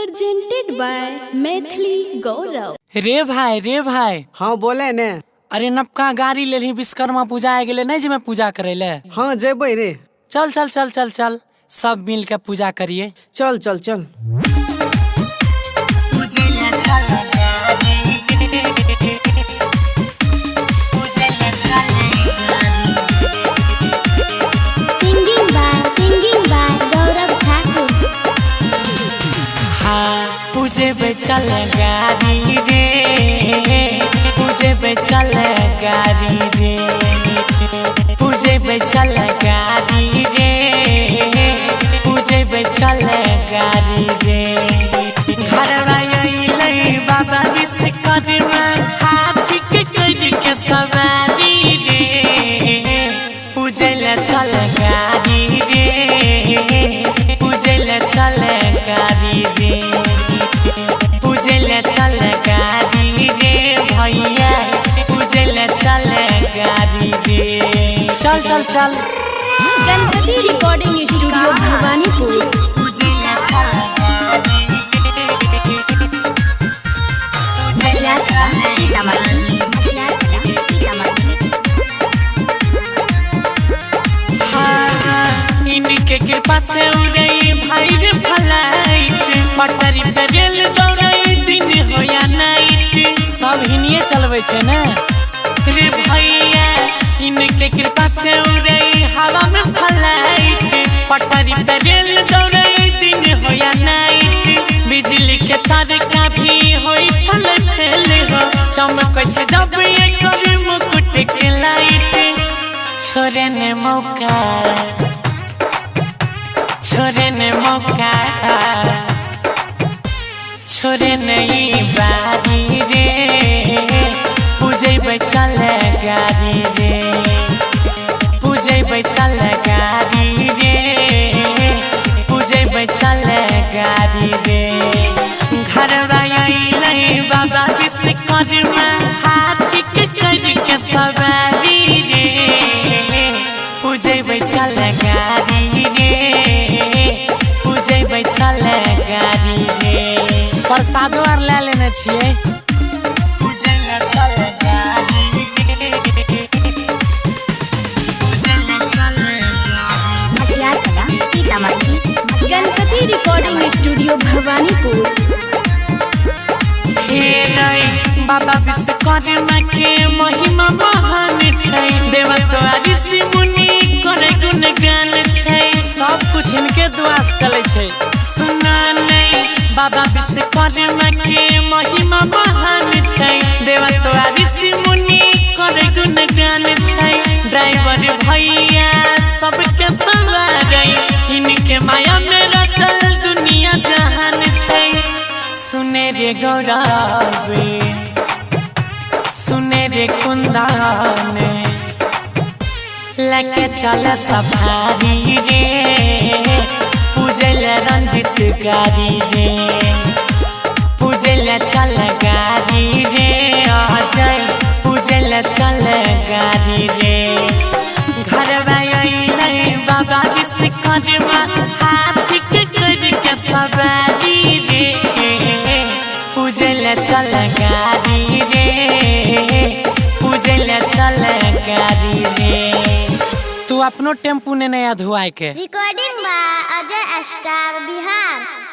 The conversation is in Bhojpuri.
presented by मैथिली गौरव। रे भाई हाँ बोले ने। अरे नबका गाड़ी ले ली विश्वकर्मा पूजा आ गए नहीं जे पूजा करे ले। हाँ जेबै रे। चल चल चल चल चल सब मिल के पूजा करिए। चल चल चल पूजे पे चल गाड़ी रे, पूजे पे चल गाड़ी रे, पूजे पे चल गाड़ी रे, पूजे पे चल गाड़ी रे। घर आइले बाबा विश्वकर्मा हाथी के कर के सवारी रे, पूजे ले चल गाड़ी रे, पूजे ले चल गाड़ी रे, पूजे ले चल गाड़ी रे भैया, पूजे ले चल गाड़ी रे। चल चल चल गणपति रिकॉर्डिंग स्टूडियो भवानीपुर। इनके कृपा से उड़ई भाई रे फ्लाइट, पटरी पे रेल दौड़ई दिन हो या नाइट, सब हिनिए चलवे छे ना रे भैया। इनके कृपा से उड़ई हवा में फ्लाइट, पटरी पे रेल दौड़ई दिन हो या नाइट, बिजली के तार का भी होई छल फेल हो, चमक छे जब एकर मुकुट के लाइट। छोरे ने मौका, छोरे ने मौका, छोरे नहीं बारी रे, पूजे पे चल गाड़ी रे, पूजे पे चल गाड़ी रे, पूजे पे चल गाड़ी रे। घर आइले बाबा विश्वकर्मा हाथी के कर के सवारी रे, पूजे पे चल गाड़ी रे, पूजे पे चल गाड़ी रे। प्रसादो आर ले लेने छिए। पूजे ले चल गाड़ी रे, पूजे ले चल गणपति रिकॉर्डिंग स्टूडियो भवानीपुर। बाबा विश्वकर्मा के महिमा महान छै, देवता ऋषि मुनि करे गुणगान छै, सब कुछ इनके दुआ से चले छै। सुना नहीं बाबा विश्वकर्मा के महिमा महान छै, देवता ऋषि मुनि करे गुणगान छै, ड्राइवर भैया सबके सवारी, इनके माया में रचल दुनिया जहान छै। सुने रे गौरावे, सुने रे कुंदान, लेके चल सफारी रे, पूजे ले रंजित गाड़ी रे, पूजे ले चल गाड़ी रे, आ जाए पूजे ले चल गाड़ी रे। घर आइले बाबा विश्वकर्मा हाथी के कर के सवारी रे, पूजे ले चल गाड़ी रे, पूजे ले चल गाड़ी रे। तू अपनो टेम्पू ने नया धुआई के। Recording by Ajay star Bihar.